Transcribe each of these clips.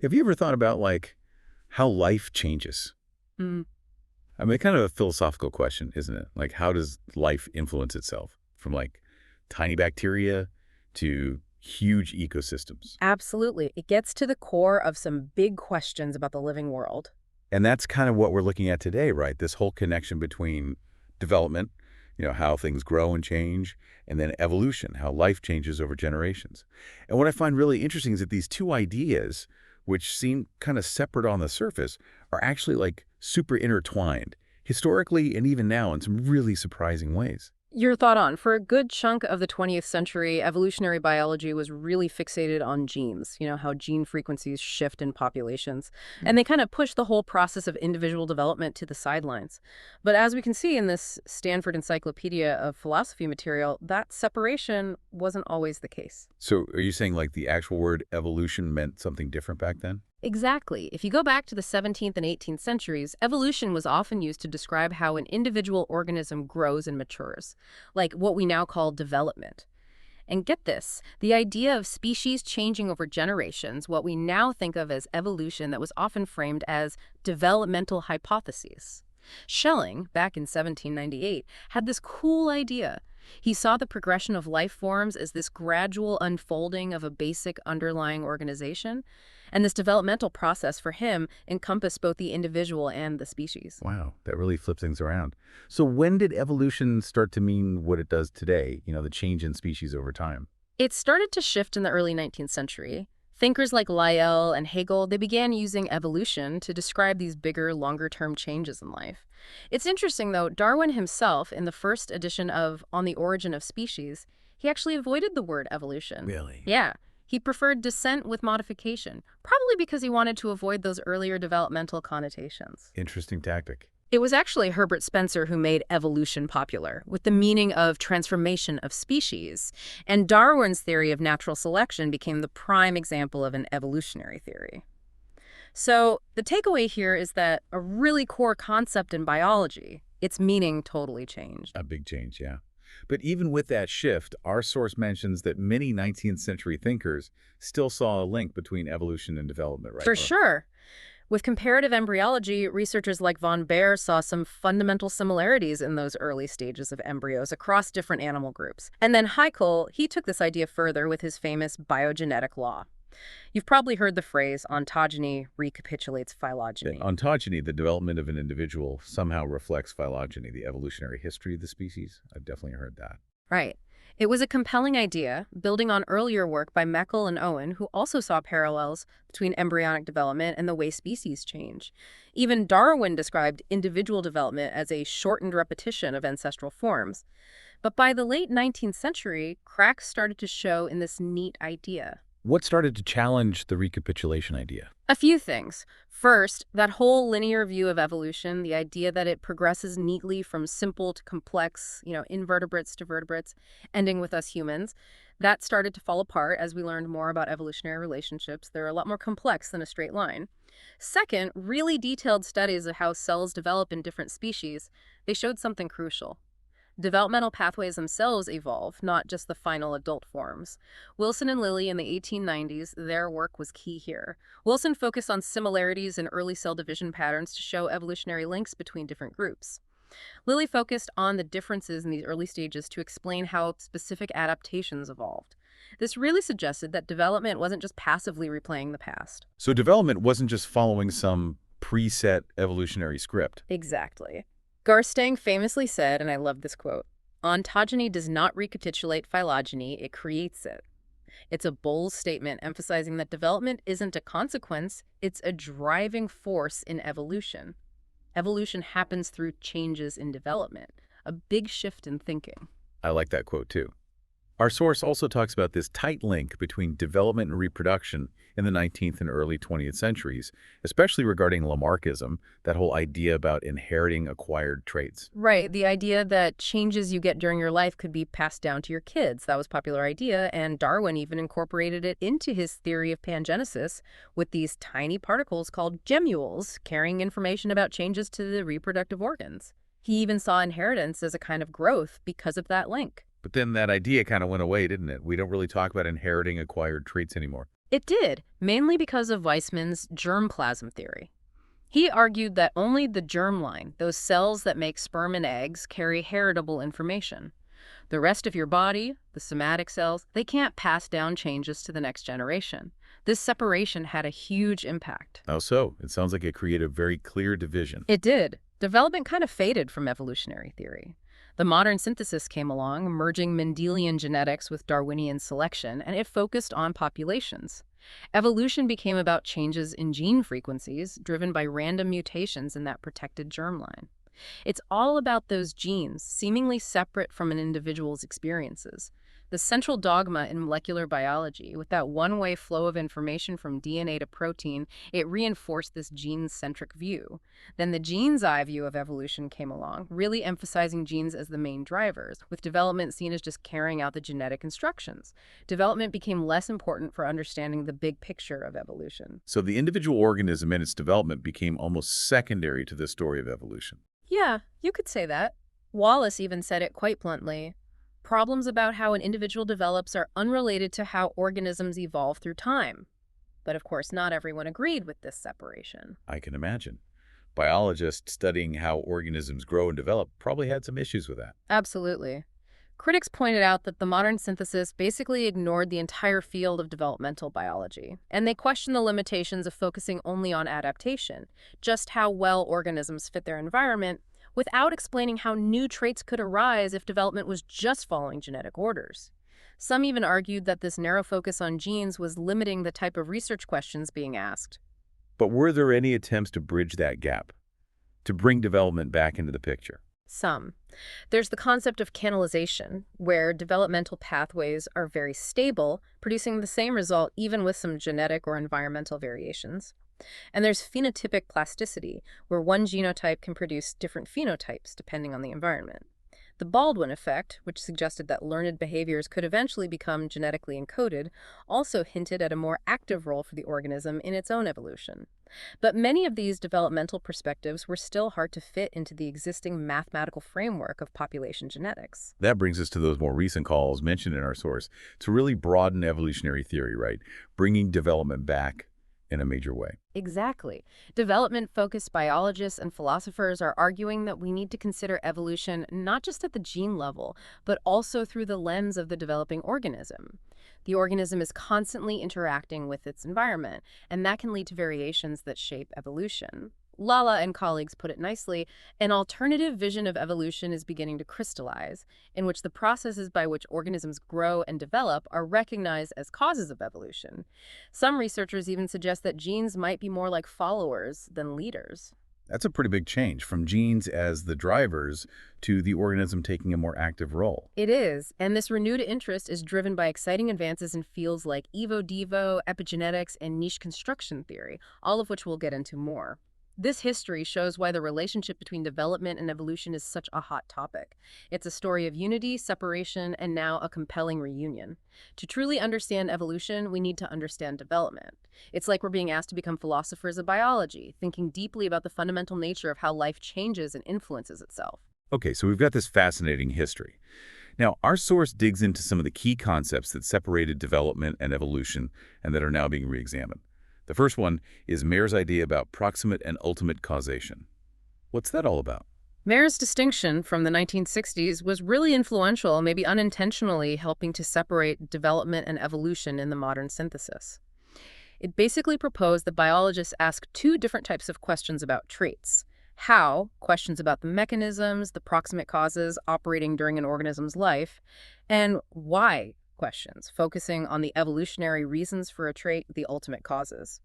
Have you ever thought about, like, how life changes? Mm. I mean, kind of a philosophical question, isn't it? Like, how does life influence itself from, like, tiny bacteria to huge ecosystems? Absolutely. It gets to the core of some big questions about the living world. And that's kind of what we're looking at today, right? This whole connection between development, how things grow and change, and then evolution, how life changes over generations. And what I find really interesting is that these two ideas, which seem kind of separate on the surface, are actually like super intertwined, historically and even now in some really surprising ways. You're thought on. For a good chunk of the 20th century, evolutionary biology was really fixated on genes, how gene frequencies shift in populations. And they kind of push the whole process of individual development to the sidelines. But as we can see in this Stanford Encyclopedia of Philosophy material, that separation wasn't always the case. So are you saying like the actual word evolution meant something different back then? Exactly. If you go back to the 17th and 18th centuries, evolution was often used to describe how an individual organism grows and matures, like what we now call development. And get this, the idea of species changing over generations, what we now think of as evolution that was often framed as developmental hypotheses. Schelling, back in 1798, had this cool idea. He saw the progression of life forms as this gradual unfolding of a basic underlying organization, and this developmental process for him encompassed both the individual and the species. Wow, that really flipped things around. So when did evolution start to mean what it does today, the change in species over time? It started to shift in the early 19th century. Thinkers like Lyell and Hegel, they began using evolution to describe these bigger, longer-term changes in life. It's interesting, though, Darwin himself, in the first edition of On the Origin of Species, he actually avoided the word evolution. Really? Yeah, he preferred descent with modification, probably because he wanted to avoid those earlier developmental connotations. Interesting tactic. It was actually Herbert Spencer who made evolution popular, with the meaning of transformation of species, and Darwin's theory of natural selection became the prime example of an evolutionary theory. So the takeaway here is that a really core concept in biology, its meaning totally changed. A big change, yeah. But even with that shift, our source mentions that many 19th century thinkers still saw a link between evolution and development, right? For sure. With comparative embryology, researchers like von Baer saw some fundamental similarities in those early stages of embryos across different animal groups. And then Haeckel, he took this idea further with his famous biogenetic law. You've probably heard the phrase, ontogeny recapitulates phylogeny. Ontogeny, the development of an individual, somehow reflects phylogeny, the evolutionary history of the species. I've definitely heard that. Right. It was a compelling idea, building on earlier work by Meckel and Owen, who also saw parallels between embryonic development and the way species change. Even Darwin described individual development as a shortened repetition of ancestral forms. But by the late 19th century, cracks started to show in this neat idea. What started to challenge the recapitulation idea? A few things. First, that whole linear view of evolution, the idea that it progresses neatly from simple to complex, invertebrates to vertebrates, ending with us humans, that started to fall apart as we learned more about evolutionary relationships. They're a lot more complex than a straight line. Second, really detailed studies of how cells develop in different species, they showed something crucial. Developmental pathways themselves evolve, not just the final adult forms. Wilson and Lilly in the 1890s, their work was key here. Wilson focused on similarities in early cell division patterns to show evolutionary links between different groups. Lilly focused on the differences in these early stages to explain how specific adaptations evolved. This really suggested that development wasn't just passively replaying the past. So development wasn't just following some preset evolutionary script. Exactly. Garstang famously said, and I love this quote, "Ontogeny does not recapitulate phylogeny, it creates it." It's a bold statement emphasizing that development isn't a consequence, it's a driving force in evolution. Evolution happens through changes in development, a big shift in thinking. I like that quote too. Our source also talks about this tight link between development and reproduction in the 19th and early 20th centuries, especially regarding Lamarckism, that whole idea about inheriting acquired traits. Right, the idea that changes you get during your life could be passed down to your kids. That was a popular idea, and Darwin even incorporated it into his theory of pangenesis with these tiny particles called gemmules carrying information about changes to the reproductive organs. He even saw inheritance as a kind of growth because of that link. But then that idea kind of went away, didn't it? We don't really talk about inheriting acquired traits anymore. It did, mainly because of Weissman's germplasm theory. He argued that only the germline, those cells that make sperm and eggs, carry heritable information. The rest of your body, the somatic cells, they can't pass down changes to the next generation. This separation had a huge impact. How so? It sounds like it created a very clear division. It did. Development kind of faded from evolutionary theory. The modern synthesis came along, merging Mendelian genetics with Darwinian selection, and it focused on populations. Evolution became about changes in gene frequencies driven by random mutations in that protected germline. It's all about those genes, seemingly separate from an individual's experiences. The central dogma in molecular biology, with that one-way flow of information from DNA to protein, it reinforced this gene-centric view. Then the gene's eye view of evolution came along, really emphasizing genes as the main drivers, with development seen as just carrying out the genetic instructions. Development became less important for understanding the big picture of evolution. So the individual organism and its development became almost secondary to the story of evolution. Yeah, you could say that. Wallace even said it quite bluntly. Problems about how an individual develops are unrelated to how organisms evolve through time. But of course, not everyone agreed with this separation. I can imagine. Biologists studying how organisms grow and develop probably had some issues with that. Absolutely. Critics pointed out that the modern synthesis basically ignored the entire field of developmental biology, and they questioned the limitations of focusing only on adaptation, just how well organisms fit their environment, without explaining how new traits could arise if development was just following genetic orders. Some even argued that this narrow focus on genes was limiting the type of research questions being asked. But were there any attempts to bridge that gap, to bring development back into the picture? Some. There's the concept of canalization, where developmental pathways are very stable, producing the same result even with some genetic or environmental variations. And there's phenotypic plasticity, where one genotype can produce different phenotypes depending on the environment. The Baldwin effect, which suggested that learned behaviors could eventually become genetically encoded, also hinted at a more active role for the organism in its own evolution. But many of these developmental perspectives were still hard to fit into the existing mathematical framework of population genetics. That brings us to those more recent calls mentioned in our source to really broaden evolutionary theory, right? Bringing development back in a major way. Exactly. Development-focused biologists and philosophers are arguing that we need to consider evolution not just at the gene level, but also through the lens of the developing organism. The organism is constantly interacting with its environment, and that can lead to variations that shape evolution. Lala and colleagues put it nicely, an alternative vision of evolution is beginning to crystallize, in which the processes by which organisms grow and develop are recognized as causes of evolution. Some researchers even suggest that genes might be more like followers than leaders. That's a pretty big change from genes as the drivers to the organism taking a more active role. It is, and this renewed interest is driven by exciting advances in fields like evo-devo, epigenetics, and niche construction theory, all of which we'll get into more. This history shows why the relationship between development and evolution is such a hot topic. It's a story of unity, separation, and now a compelling reunion. To truly understand evolution, we need to understand development. It's like we're being asked to become philosophers of biology, thinking deeply about the fundamental nature of how life changes and influences itself. Okay, so we've got this fascinating history. Now, our source digs into some of the key concepts that separated development and evolution and that are now being re-examined. The first one is Mayer's idea about proximate and ultimate causation. What's that all about? Mayer's distinction from the 1960s was really influential, maybe unintentionally helping to separate development and evolution in the modern synthesis. It basically proposed that biologists ask two different types of questions about traits. How, questions about the mechanisms, the proximate causes operating during an organism's life, and why, questions, focusing on the evolutionary reasons for a trait, the ultimate causes.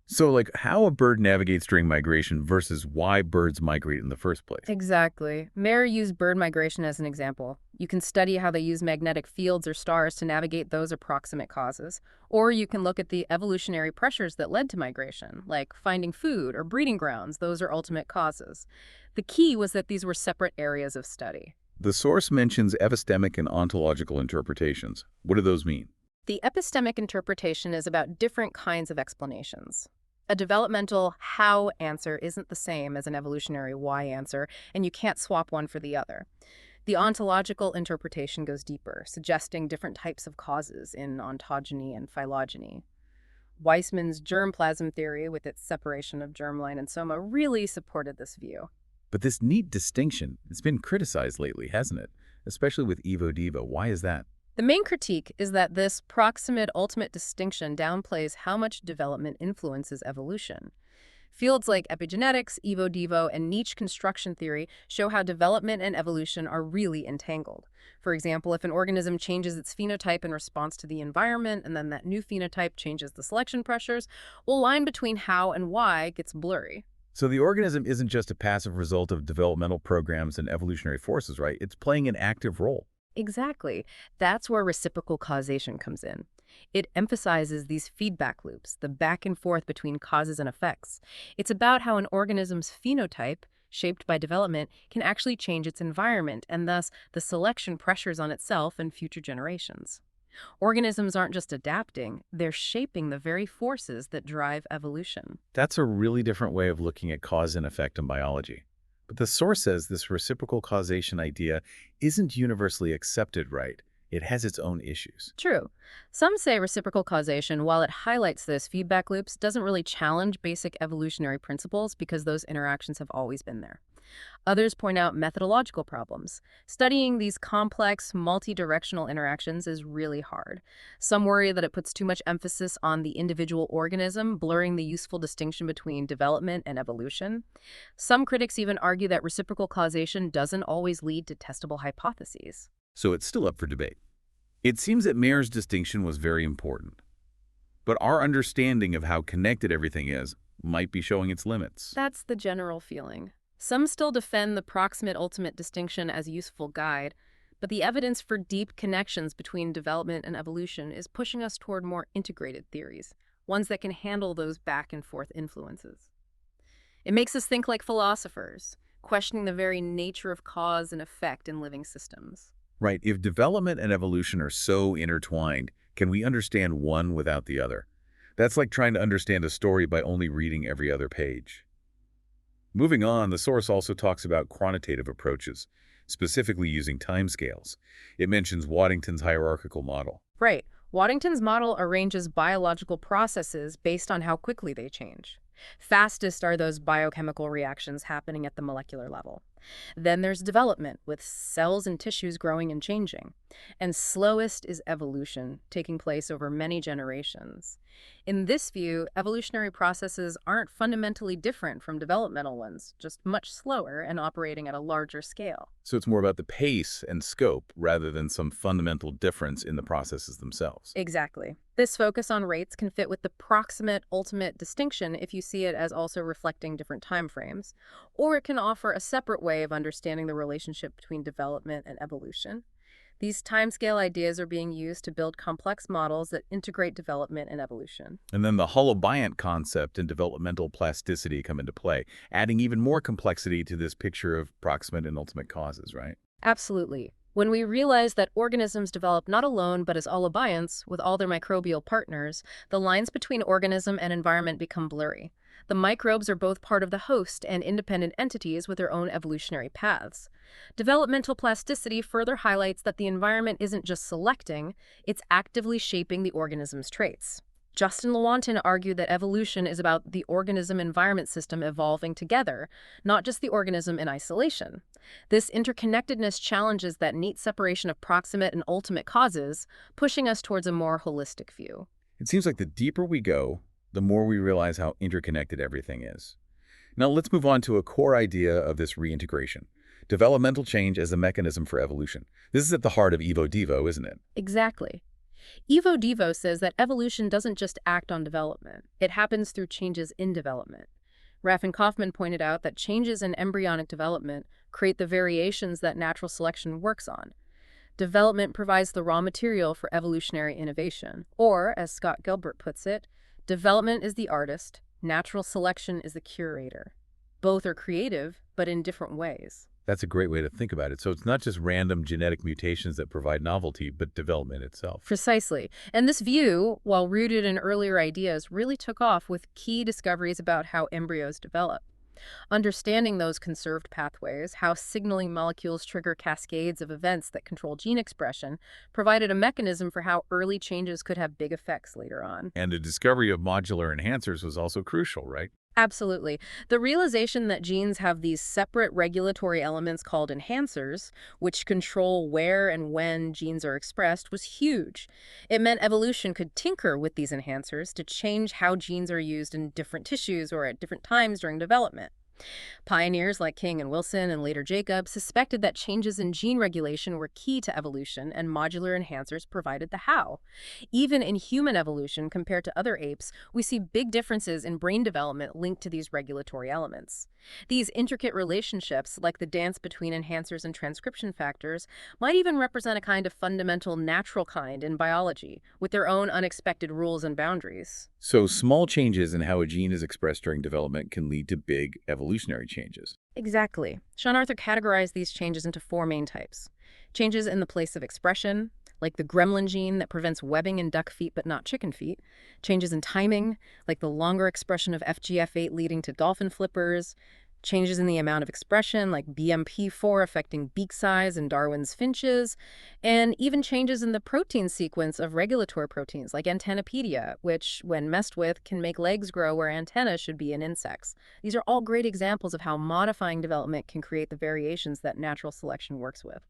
So, like, how a bird navigates during migration versus why birds migrate in the first place. Exactly. Mayer used bird migration as an example. You can study how they use magnetic fields or stars to navigate those approximate causes. Or you can look at the evolutionary pressures that led to migration, like finding food or breeding grounds. Those are ultimate causes. The key was that these were separate areas of study. The source mentions epistemic and ontological interpretations. What do those mean? The epistemic interpretation is about different kinds of explanations. A developmental how answer isn't the same as an evolutionary why answer, and you can't swap one for the other. The ontological interpretation goes deeper, suggesting different types of causes in ontogeny and phylogeny. Weissman's germplasm theory, with its separation of germline and soma, really supported this view. But this neat distinction, it's been criticized lately, hasn't it? Especially with Evo Devo. Why is that? The main critique is that this proximate ultimate distinction downplays how much development influences evolution. Fields like epigenetics, Evo Devo, and niche construction theory show how development and evolution are really entangled. For example, if an organism changes its phenotype in response to the environment, and then that new phenotype changes the selection pressures, well, line between how and why gets blurry. So the organism isn't just a passive result of developmental programs and evolutionary forces, right? It's playing an active role. Exactly. That's where reciprocal causation comes in. It emphasizes these feedback loops, the back and forth between causes and effects. It's about how an organism's phenotype, shaped by development, can actually change its environment and thus the selection pressures on itself and future generations. Organisms aren't just adapting, they're shaping the very forces that drive evolution. That's a really different way of looking at cause and effect in biology. But the source says this reciprocal causation idea isn't universally accepted, right? It has its own issues. True. Some say reciprocal causation, while it highlights those feedback loops, doesn't really challenge basic evolutionary principles because those interactions have always been there. Others point out methodological problems. Studying these complex, multi-directional interactions is really hard. Some worry that it puts too much emphasis on the individual organism, blurring the useful distinction between development and evolution. Some critics even argue that reciprocal causation doesn't always lead to testable hypotheses. So it's still up for debate. It seems that Mayer's distinction was very important. But our understanding of how connected everything is might be showing its limits. That's the general feeling. Some still defend the proximate ultimate distinction as a useful guide, but the evidence for deep connections between development and evolution is pushing us toward more integrated theories, ones that can handle those back and forth influences. It makes us think like philosophers, questioning the very nature of cause and effect in living systems. Right, if development and evolution are so intertwined, can we understand one without the other? That's like trying to understand a story by only reading every other page. Moving on, the source also talks about quantitative approaches, specifically using timescales. It mentions Waddington's hierarchical model. Right. Waddington's model arranges biological processes based on how quickly they change. Fastest are those biochemical reactions happening at the molecular level. Then there's development, with cells and tissues growing and changing. And slowest is evolution, taking place over many generations. In this view, evolutionary processes aren't fundamentally different from developmental ones, just much slower and operating at a larger scale. So it's more about the pace and scope rather than some fundamental difference in the processes themselves. Exactly. This focus on rates can fit with the proximate ultimate distinction if you see it as also reflecting different time frames, or it can offer a separate way of understanding the relationship between development and evolution. These timescale ideas are being used to build complex models that integrate development and evolution. And then the holobiont concept and developmental plasticity come into play, adding even more complexity to this picture of proximate and ultimate causes, right? Absolutely. When we realize that organisms develop not alone but as holobionts with all their microbial partners, the lines between organism and environment become blurry. The microbes are both part of the host and independent entities with their own evolutionary paths. Developmental plasticity further highlights that the environment isn't just selecting, it's actively shaping the organism's traits. Justin Lewontin argued that evolution is about the organism-environment system evolving together, not just the organism in isolation. This interconnectedness challenges that neat separation of proximate and ultimate causes, pushing us towards a more holistic view. It seems like the deeper we go, the more we realize how interconnected everything is. Now let's move on to a core idea of this reintegration: developmental change as a mechanism for evolution. This is at the heart of Evo Devo, isn't it? Exactly. Evo Devo says that evolution doesn't just act on development. It happens through changes in development. Raff and Kaufman pointed out that changes in embryonic development create the variations that natural selection works on. Development provides the raw material for evolutionary innovation. Or, as Scott Gilbert puts it, development is the artist, natural selection is the curator. Both are creative, but in different ways. That's a great way to think about it. So it's not just random genetic mutations that provide novelty, but development itself. Precisely. And this view, while rooted in earlier ideas, really took off with key discoveries about how embryos develop. Understanding those conserved pathways, how signaling molecules trigger cascades of events that control gene expression, provided a mechanism for how early changes could have big effects later on. And the discovery of modular enhancers was also crucial, right? Absolutely. The realization that genes have these separate regulatory elements called enhancers, which control where and when genes are expressed, was huge. It meant evolution could tinker with these enhancers to change how genes are used in different tissues or at different times during development. Pioneers like King and Wilson and later Jacob suspected that changes in gene regulation were key to evolution, and modular enhancers provided the how. Even in human evolution, compared to other apes, we see big differences in brain development linked to these regulatory elements. These intricate relationships, like the dance between enhancers and transcription factors, might even represent a kind of fundamental natural kind in biology, with their own unexpected rules and boundaries. So small changes in how a gene is expressed during development can lead to big evolutionary changes. Exactly. Sean Arthur categorized these changes into four main types. Changes in the place of expression, like the gremlin gene that prevents webbing in duck feet but not chicken feet. Changes in timing, like the longer expression of FGF8 leading to dolphin flippers. Changes in the amount of expression, like BMP4 affecting beak size in Darwin's finches. And even changes in the protein sequence of regulatory proteins, like antennapedia, which, when messed with, can make legs grow where antennas should be in insects. These are all great examples of how modifying development can create the variations that natural selection works with.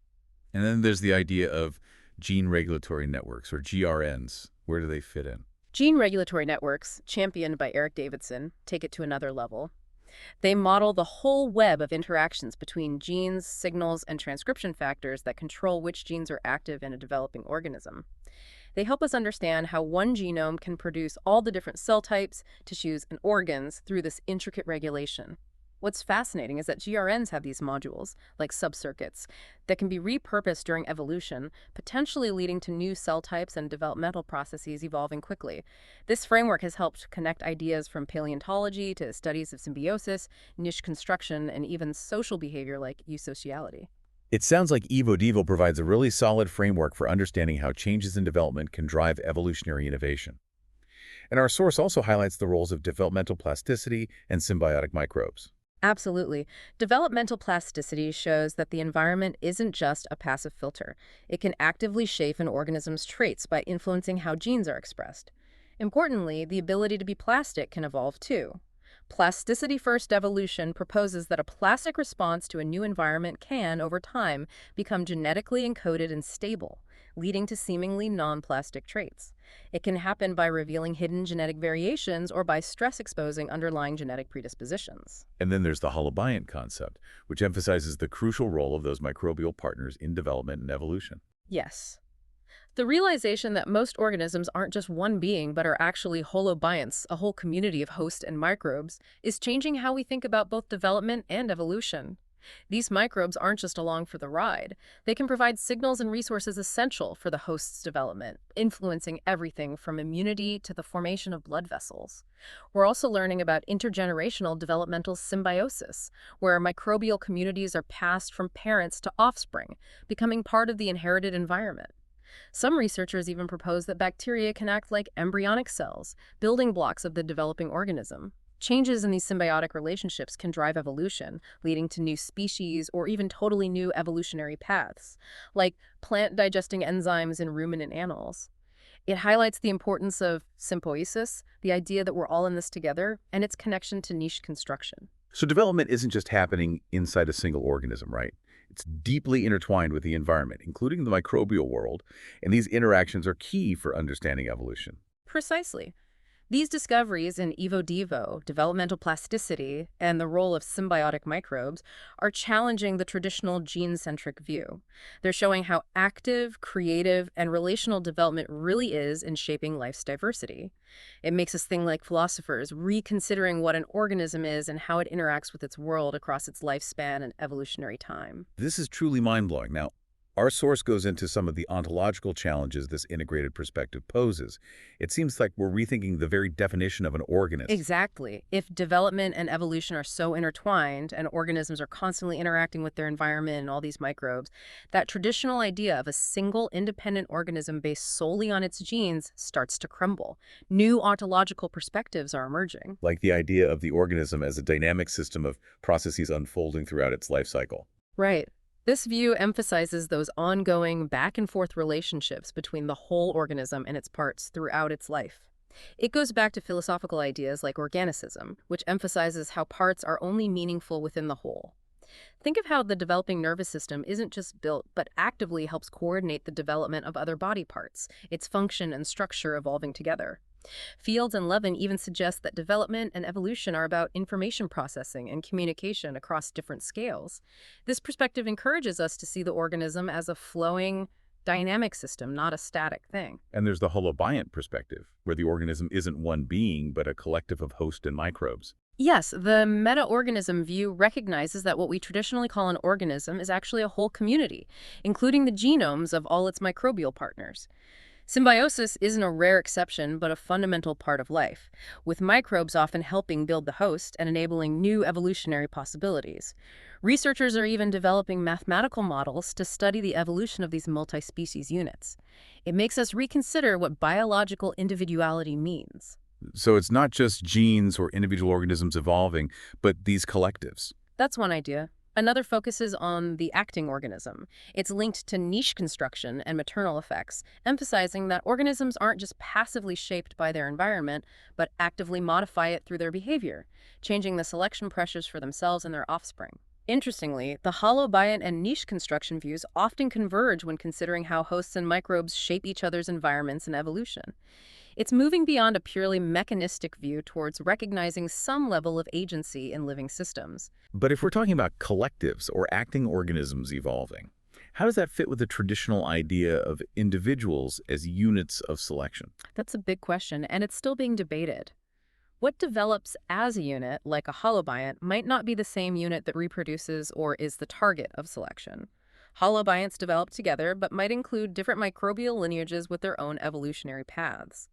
And then there's the idea of gene regulatory networks, or GRNs. Where do they fit in? Gene regulatory networks, championed by Eric Davidson, take it to another level. They model the whole web of interactions between genes, signals, and transcription factors that control which genes are active in a developing organism. They help us understand how one genome can produce all the different cell types, tissues, and organs through this intricate regulation. What's fascinating is that GRNs have these modules, like subcircuits, that can be repurposed during evolution, potentially leading to new cell types and developmental processes evolving quickly. This framework has helped connect ideas from paleontology to studies of symbiosis, niche construction, and even social behavior like eusociality. It sounds like EvoDevo provides a really solid framework for understanding how changes in development can drive evolutionary innovation. And our source also highlights the roles of developmental plasticity and symbiotic microbes. Absolutely. Developmental plasticity shows that the environment isn't just a passive filter. It can actively shape an organism's traits by influencing how genes are expressed. Importantly, the ability to be plastic can evolve too. Plasticity-first evolution proposes that a plastic response to a new environment can, over time, become genetically encoded and stable, leading to seemingly non-plastic traits. It can happen by revealing hidden genetic variations or by stress exposing underlying genetic predispositions. And then there's the holobiont concept, which emphasizes the crucial role of those microbial partners in development and evolution. Yes. The realization that most organisms aren't just one being but are actually holobionts, a whole community of hosts and microbes, is changing how we think about both development and evolution. These microbes aren't just along for the ride. They can provide signals and resources essential for the host's development, influencing everything from immunity to the formation of blood vessels. We're also learning about intergenerational developmental symbiosis, where microbial communities are passed from parents to offspring, becoming part of the inherited environment. Some researchers even propose that bacteria can act like embryonic cells, building blocks of the developing organism. Changes in these symbiotic relationships can drive evolution, leading to new species or even totally new evolutionary paths, like plant-digesting enzymes in ruminant animals. It highlights the importance of symbiosis, the idea that we're all in this together, and its connection to niche construction. So development isn't just happening inside a single organism, right? It's deeply intertwined with the environment, including the microbial world, and these interactions are key for understanding evolution. Precisely. These discoveries in EvoDevo, developmental plasticity, and the role of symbiotic microbes are challenging the traditional gene-centric view. They're showing how active, creative, and relational development really is in shaping life's diversity. It makes us think like philosophers, reconsidering what an organism is and how it interacts with its world across its lifespan and evolutionary time. This is truly mind-blowing. Now, Our source goes into some of the ontological challenges this integrated perspective poses. It seems like we're rethinking the very definition of an organism. Exactly. If development and evolution are so intertwined and organisms are constantly interacting with their environment and all these microbes, that traditional idea of a single independent organism based solely on its genes starts to crumble. New ontological perspectives are emerging. Like the idea of the organism as a dynamic system of processes unfolding throughout its life cycle. Right. This view emphasizes those ongoing back and forth relationships between the whole organism and its parts throughout its life. It goes back to philosophical ideas like organicism, which emphasizes how parts are only meaningful within the whole. Think of how the developing nervous system isn't just built, but actively helps coordinate the development of other body parts, its function and structure evolving together. Fields and Levin even suggest that development and evolution are about information processing and communication across different scales. This perspective encourages us to see the organism as a flowing, dynamic system, not a static thing. And there's the holobiont perspective, where the organism isn't one being, but a collective of host and microbes. Yes, the meta-organism view recognizes that what we traditionally call an organism is actually a whole community, including the genomes of all its microbial partners. Symbiosis isn't a rare exception, but a fundamental part of life, with microbes often helping build the host and enabling new evolutionary possibilities. Researchers are even developing mathematical models to study the evolution of these multi-species units. It makes us reconsider what biological individuality means. So it's not just genes or individual organisms evolving, but these collectives. That's one idea. Another focuses on the acting organism. It's linked to niche construction and maternal effects, emphasizing that organisms aren't just passively shaped by their environment, but actively modify it through their behavior, changing the selection pressures for themselves and their offspring. Interestingly, the holobiont and niche construction views often converge when considering how hosts and microbes shape each other's environments and evolution. It's moving beyond a purely mechanistic view towards recognizing some level of agency in living systems. But if we're talking about collectives or acting organisms evolving, how does that fit with the traditional idea of individuals as units of selection? That's a big question, and it's still being debated. What develops as a unit, like a holobiont, might not be the same unit that reproduces or is the target of selection. Holobionts develop together, but might include different microbial lineages with their own evolutionary paths.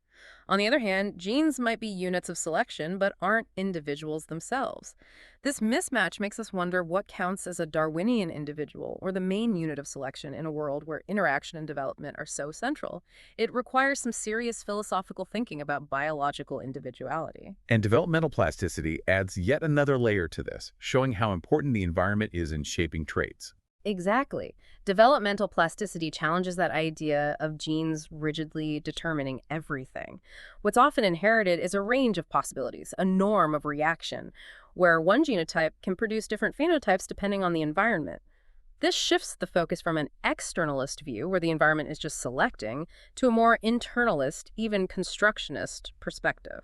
On the other hand, genes might be units of selection, but aren't individuals themselves. This mismatch makes us wonder what counts as a Darwinian individual or the main unit of selection in a world where interaction and development are so central. It requires some serious philosophical thinking about biological individuality. And developmental plasticity adds yet another layer to this, showing how important the environment is in shaping traits. Exactly. Developmental plasticity challenges that idea of genes rigidly determining everything. What's often inherited is a range of possibilities, a norm of reaction, where one genotype can produce different phenotypes depending on the environment. This shifts the focus from an externalist view, where the environment is just selecting, to a more internalist, even constructionist perspective.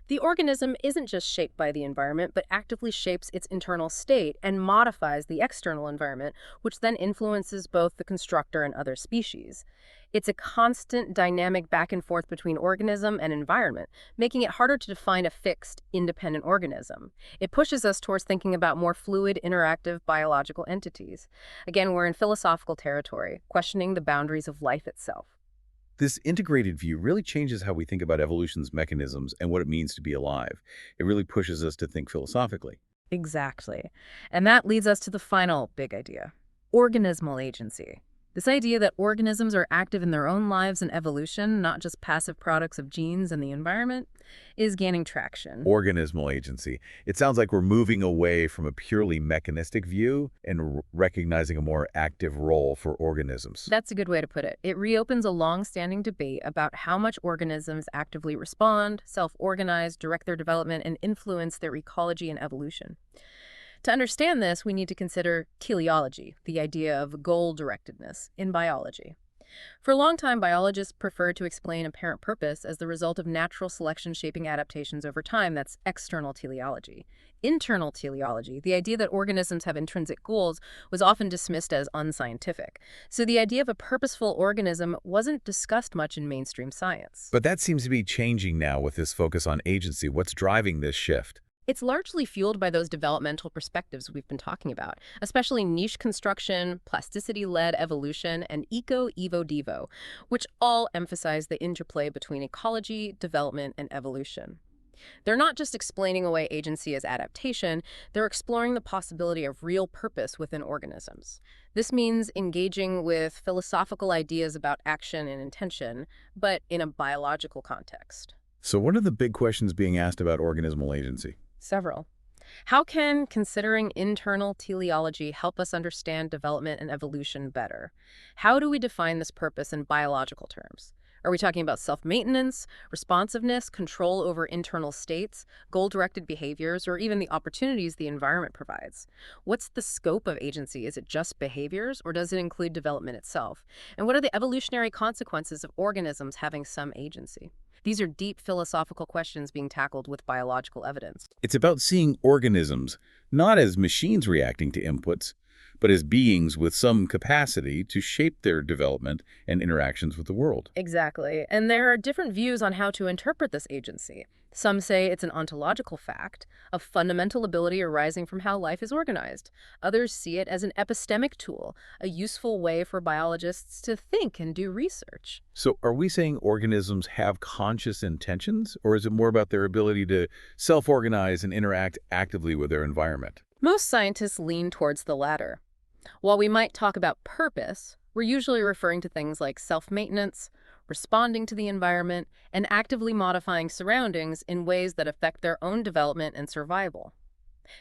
The organism isn't just shaped by the environment, but actively shapes its internal state and modifies the external environment, which then influences both the constructor and other species. It's a constant dynamic back and forth between organism and environment, making it harder to define a fixed, independent organism. It pushes us towards thinking about more fluid, interactive biological entities. Again, we're in philosophical territory, questioning the boundaries of life itself. This integrated view really changes how we think about evolution's mechanisms and what it means to be alive. It really pushes us to think philosophically. Exactly. And that leads us to the final big idea, organismal agency. This idea that organisms are active in their own lives and evolution, not just passive products of genes and the environment, is gaining traction. Organismal agency. It sounds like we're moving away from a purely mechanistic view and recognizing a more active role for organisms. That's a good way to put it. It reopens a long-standing debate about how much organisms actively respond, self-organize, direct their development, and influence their ecology and evolution. To understand this, we need to consider teleology, the idea of goal-directedness, in biology. For a long time, biologists preferred to explain apparent purpose as the result of natural selection shaping adaptations over time. That's external teleology. Internal teleology, the idea that organisms have intrinsic goals, was often dismissed as unscientific. So the idea of a purposeful organism wasn't discussed much in mainstream science. But that seems to be changing now with this focus on agency. What's driving this shift? It's largely fueled by those developmental perspectives we've been talking about, especially niche construction, plasticity-led evolution, and eco-evo-devo, which all emphasize the interplay between ecology, development, and evolution. They're not just explaining away agency as adaptation, they're exploring the possibility of real purpose within organisms. This means engaging with philosophical ideas about action and intention, but in a biological context. So what are the big questions being asked about organismal agency? Several. How can considering internal teleology help us understand development and evolution better? How do we define this purpose in biological terms? Are we talking about self-maintenance, responsiveness, control over internal states, goal-directed behaviors, or even the opportunities the environment provides? What's the scope of agency? Is it just behaviors, or does it include development itself? And what are the evolutionary consequences of organisms having some agency? These are deep philosophical questions being tackled with biological evidence. It's about seeing organisms not as machines reacting to inputs, but as beings with some capacity to shape their development and interactions with the world. Exactly. And there are different views on how to interpret this agency. Some say it's an ontological fact, a fundamental ability arising from how life is organized. Others see it as an epistemic tool, a useful way for biologists to think and do research. So are we saying organisms have conscious intentions, or is it more about their ability to self-organize and interact actively with their environment? Most scientists lean towards the latter. While we might talk about purpose, we're usually referring to things like self-maintenance, responding to the environment, and actively modifying surroundings in ways that affect their own development and survival.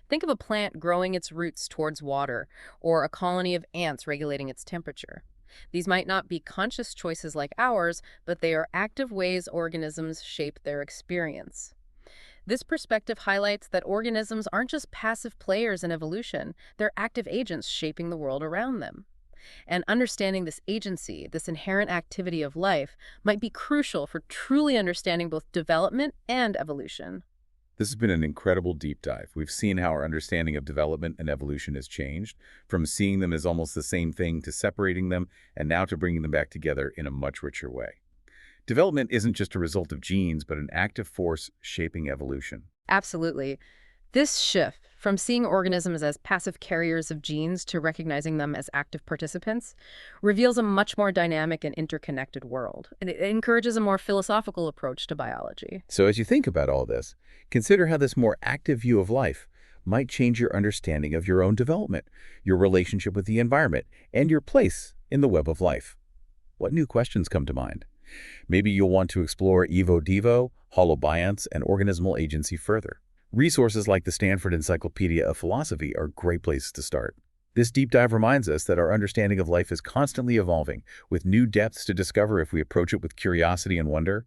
Think of a plant growing its roots towards water, or a colony of ants regulating its temperature. These might not be conscious choices like ours, but they are active ways organisms shape their experience. This perspective highlights that organisms aren't just passive players in evolution, they're active agents shaping the world around them. And understanding this agency, this inherent activity of life, might be crucial for truly understanding both development and evolution. This has been an incredible deep dive. We've seen how our understanding of development and evolution has changed, from seeing them as almost the same thing to separating them, and now to bringing them back together in a much richer way. Development isn't just a result of genes, but an active force shaping evolution. Absolutely. This shift from seeing organisms as passive carriers of genes to recognizing them as active participants reveals a much more dynamic and interconnected world, and it encourages a more philosophical approach to biology. So as you think about all this, consider how this more active view of life might change your understanding of your own development, your relationship with the environment, and your place in the web of life. What new questions come to mind? Maybe you'll want to explore evo-devo, holobionts, and organismal agency further. Resources like the Stanford Encyclopedia of Philosophy are great places to start. This deep dive reminds us that our understanding of life is constantly evolving, with new depths to discover if we approach it with curiosity and wonder.